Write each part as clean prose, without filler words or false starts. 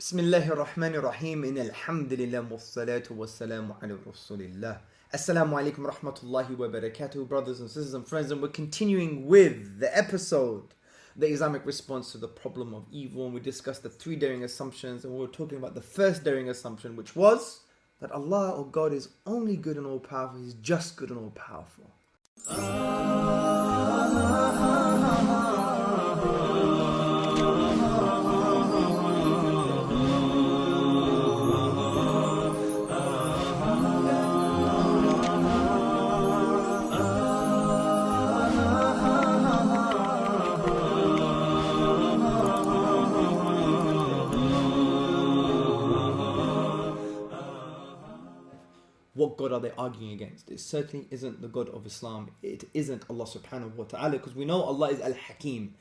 Bismillahir Rahmanir Rahim. Alhamdulillah wassalatu wassalamu ala Rasulillah. Assalamu alaikum rahmatullahi wa barakatuh, brothers and sisters and friends, and we're continuing with the episode, the Islamic response to the problem of evil, and we discussed the three daring assumptions, and we were talking about the first daring assumption, which was that Allah or God is only good and all powerful, He's just good and all powerful. What God are they arguing against? It certainly isn't the God of Islam. It isn't Allah subhanahu wa ta'ala, because we know Allah is Al-Hakim.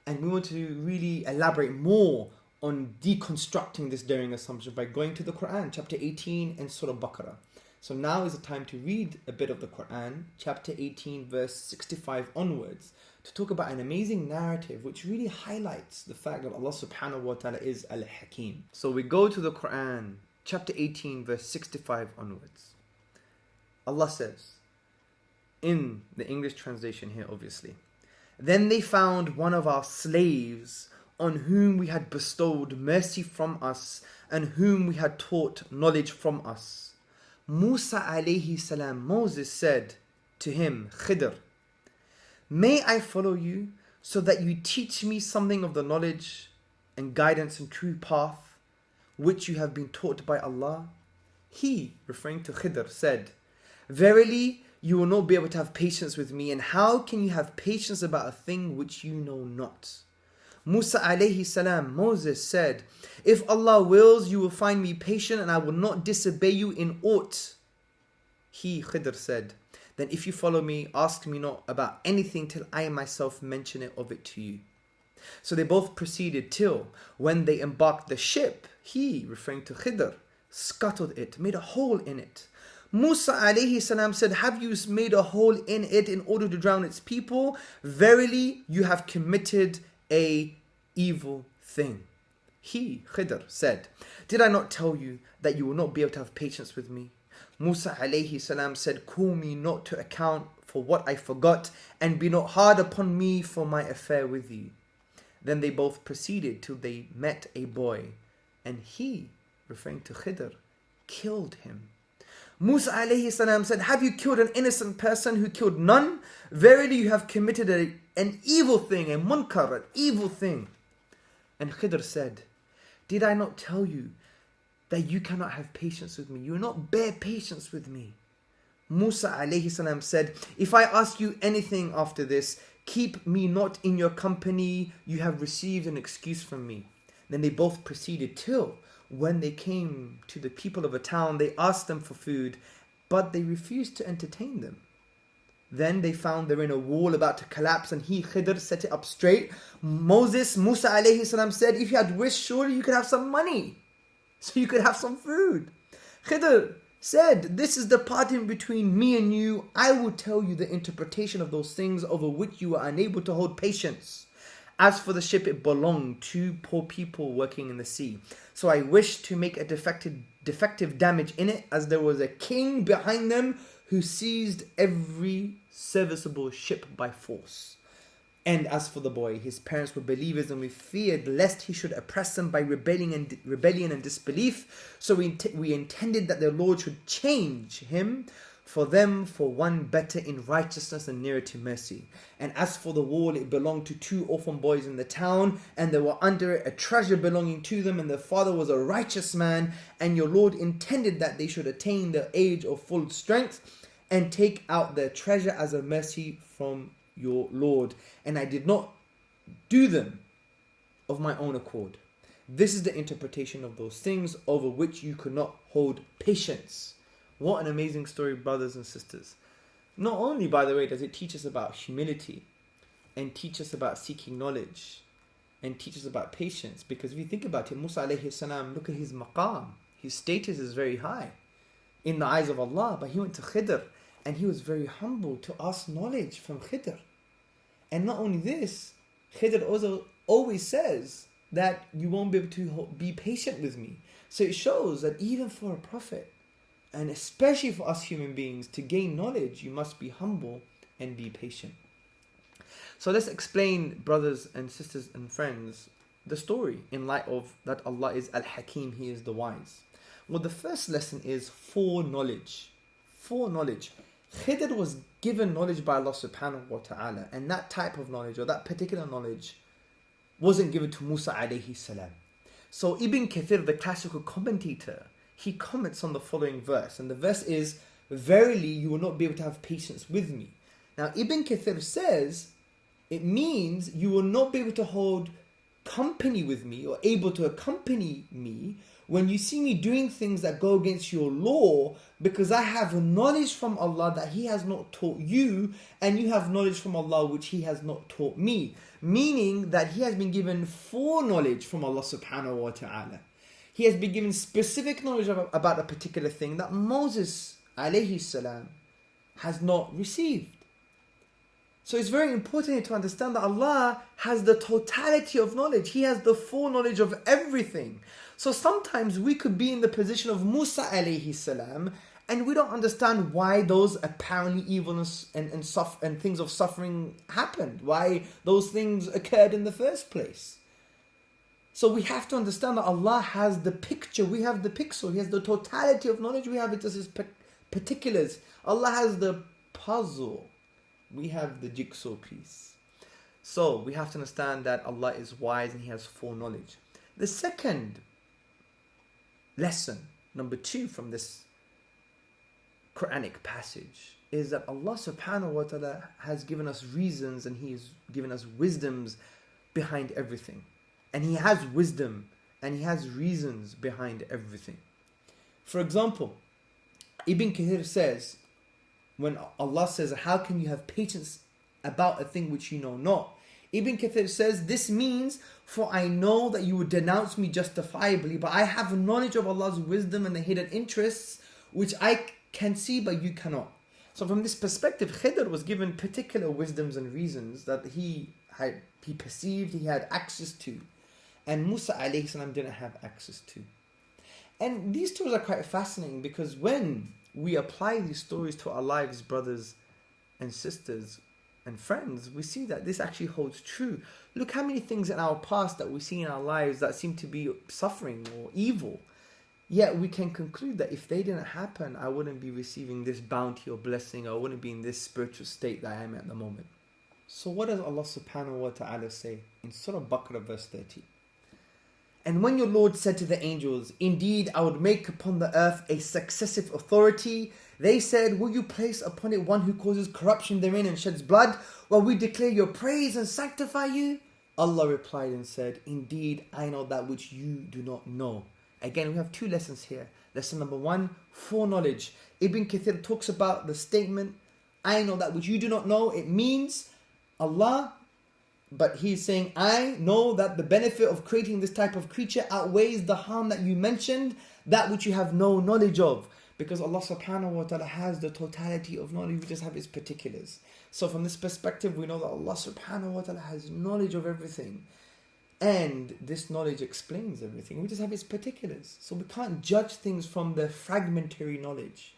And we want to really elaborate more on deconstructing this daring assumption by going to the Quran, chapter 18 and Surah Baqarah. So now is the time to read a bit of the Quran, chapter 18, verse 65 onwards, to talk about an amazing narrative which really highlights the fact that Allah subhanahu wa ta'ala is Al-Hakim. So we go to the Quran, chapter 18, verse 65 onwards. Allah says, in the English translation here obviously, "Then they found one of our slaves on whom we had bestowed mercy from us and whom we had taught knowledge from us. Musa alayhi salam, Moses said to him, Khidr, may I follow you so that you teach me something of the knowledge and guidance and true path which you have been taught by Allah? He," referring to Khidr, said, "Verily, you will not be able to have patience with me, and how can you have patience about a thing which you know not?" Musa alayhi salam, Moses said, "If Allah wills, you will find me patient and I will not disobey you in aught." He, Khidr, said, "Then if you follow me, ask me not about anything till I myself mention it of it to you." So they both proceeded till, when they embarked the ship, he, referring to Khidr, scuttled it, made a hole in it. Musa alayhi salam said, "Have you made a hole in it in order to drown its people? Verily, you have committed a evil thing." He, Khidr, said, "Did I not tell you that you will not be able to have patience with me?" Musa alayhi salam said, "Call me not to account for what I forgot, and be not hard upon me for my affair with you." Then they both proceeded till they met a boy, and he, referring to Khidr, killed him. Musa alayhi salam said, "Have you killed an innocent person who killed none? Verily you have committed an evil thing, a munkar, an evil thing." And Khidr said, "Did I not tell you that you cannot have patience with me? You will not bear patience with me." Musa alayhi salam said, "If I ask you anything after this, keep me not in your company. You have received an excuse from me." Then they both proceeded till, when they came to the people of a town, they asked them for food, but they refused to entertain them. Then they found they're in a wall about to collapse, and he, Khidr, set it up straight. Musa alayhi salam said, "If you had wished, surely you could have some money, so you could have some food." Khidr said, "This is the parting between me and you. I will tell you the interpretation of those things over which you are unable to hold patience. As for the ship, it belonged to poor people working in the sea. So I wished to make a defective damage in it, as there was a king behind them who seized every serviceable ship by force. And as for the boy, his parents were believers, and we feared lest he should oppress them by rebellion and disbelief. So we intended that their Lord should change him for them for one better in righteousness and nearer to mercy. And as for the wall, it belonged to two orphan boys in the town, and there were under it a treasure belonging to them, and their father was a righteous man. And your Lord intended that they should attain the age of full strength and take out their treasure as a mercy from your Lord. And I did not do them of my own accord. This is the interpretation of those things over which you could not hold patience." What an amazing story, brothers and sisters. Not only, by the way, does it teach us about humility and teach us about seeking knowledge and teach us about patience, because if you think about it, Musa alayhi salam, look at his maqam. His status is very high in the eyes of Allah, but he went to Khidr and he was very humble to ask knowledge from Khidr. And not only this, Khidr also always says that you won't be able to be patient with me. So it shows that even for a prophet, and especially for us human beings, to gain knowledge, you must be humble and be patient. So let's explain, brothers and sisters and friends, the story in light of that Allah is Al-Hakim, He is the wise. Well, the first lesson is foreknowledge. Foreknowledge. Khidr was given knowledge by Allah subhanahu wa ta'ala, and that type of knowledge, or that particular knowledge, wasn't given to Musa alayhi salam. So Ibn Kathir, the classical commentator, he comments on the following verse, and the verse is, "Verily you will not be able to have patience with me." Now Ibn Kathir says, it means you will not be able to hold company with me, or able to accompany me, when you see me doing things that go against your law, because I have knowledge from Allah that He has not taught you, and you have knowledge from Allah which He has not taught me. Meaning that he has been given foreknowledge from Allah subhanahu wa ta'ala. He has been given specific knowledge about a particular thing that Moses alayhi salam has not received. So it's very important to understand that Allah has the totality of knowledge. He has the foreknowledge of everything. So sometimes we could be in the position of Musa alayhi salam, and we don't understand why those apparently evilness and things of suffering happened. Why those things occurred in the first place. So we have to understand that Allah has the picture. We have the pixel. He has the totality of knowledge. We have it as His particulars. Allah has the puzzle. We have the jigsaw piece. So we have to understand that Allah is wise and He has foreknowledge. The second lesson, number 2 from this Quranic passage, is that Allah subhanahu wa ta'ala has given us reasons, and He has given us wisdoms behind everything. And He has wisdom and He has reasons behind everything. For example, Ibn Kathir says, when Allah says, "How can you have patience about a thing which you know not?" Ibn Kathir says, this means, "For I know that you would denounce me justifiably, but I have knowledge of Allah's wisdom and the hidden interests, which I can see but you cannot." So from this perspective, Khidr was given particular wisdoms and reasons that he perceived, he had access to, and Musa alayhi salam didn't have access to. And these stories are quite fascinating, because when we apply these stories to our lives, brothers and sisters and friends, we see that this actually holds true. Look how many things in our past that we see in our lives that seem to be suffering or evil. Yet we can conclude that if they didn't happen, I wouldn't be receiving this bounty or blessing. I wouldn't be in this spiritual state that I am at the moment. So what does Allah subhanahu wa ta'ala say in Surah Baqarah verse 30? "And when your Lord said to the angels, 'Indeed, I would make upon the earth a successive authority,' they said, 'Will you place upon it one who causes corruption therein and sheds blood, while we declare your praise and sanctify you?' Allah replied and said, 'Indeed, I know that which you do not know.'" Again, we have 2 lessons here. Lesson number 1, foreknowledge. Ibn Kathir talks about the statement, "I know that which you do not know." It means Allah, but he's saying, I know that the benefit of creating this type of creature outweighs the harm that you mentioned, that which you have no knowledge of. Because Allah subhanahu wa ta'ala has the totality of knowledge, we just have His particulars. So from this perspective, we know that Allah subhanahu wa ta'ala has knowledge of everything. And this knowledge explains everything. We just have His particulars. So we can't judge things from the fragmentary knowledge.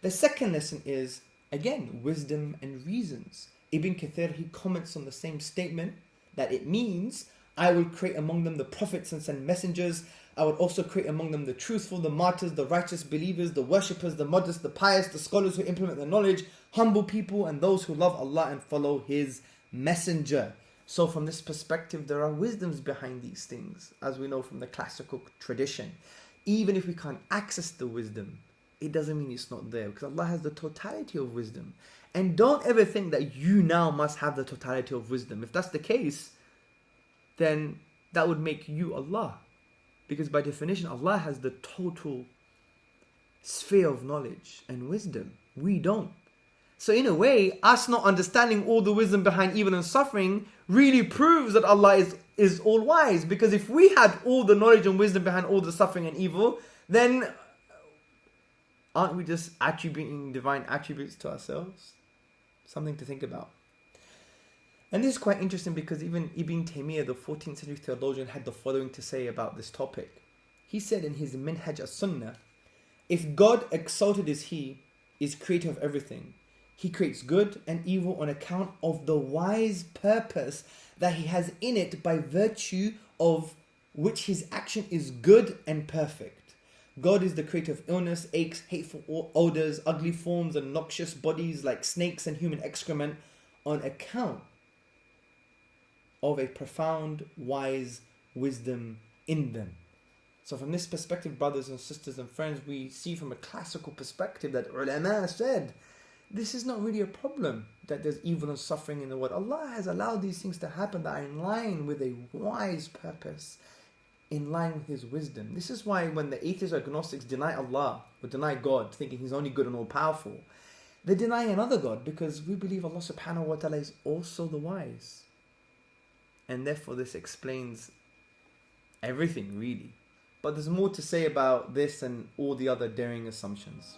The second lesson is, again, wisdom and reasons. Ibn Kathir, he comments on the same statement, that it means, "I will create among them the prophets and send messengers. I would also create among them the truthful, the martyrs, the righteous believers, the worshippers, the modest, the pious, the scholars who implement the knowledge, humble people, and those who love Allah and follow His messenger." So from this perspective, there are wisdoms behind these things, as we know from the classical tradition. Even if we can't access the wisdom, it doesn't mean it's not there, because Allah has the totality of wisdom. And don't ever think that you now must have the totality of wisdom. If that's the case, then that would make you Allah. Because by definition, Allah has the total sphere of knowledge and wisdom. We don't. So in a way, us not understanding all the wisdom behind evil and suffering really proves that Allah is all wise. Because if we had all the knowledge and wisdom behind all the suffering and evil, then aren't we just attributing divine attributes to ourselves? Something to think about. And this is quite interesting because even Ibn Taymiyyah, the 14th century theologian, had the following to say about this topic. He said in his Minhaj as-Sunnah, if God exalted as He is creator of everything, He creates good and evil on account of the wise purpose that He has in it, by virtue of which His action is good and perfect. God is the creator of illness, aches, hateful odors, ugly forms, and noxious bodies like snakes and human excrement on account of a profound, wise wisdom in them. So from this perspective, brothers and sisters and friends, we see from a classical perspective that ulama said, this is not really a problem that there's evil and suffering in the world. Allah has allowed these things to happen that are in line with a wise purpose, in line with His wisdom. This is why when the atheists or agnostics deny Allah or deny God, thinking He's only good and all powerful, they're denying another God, because we believe Allah subhanahu wa ta'ala is also the wise. And therefore this explains everything really. But there's more to say about this and all the other daring assumptions.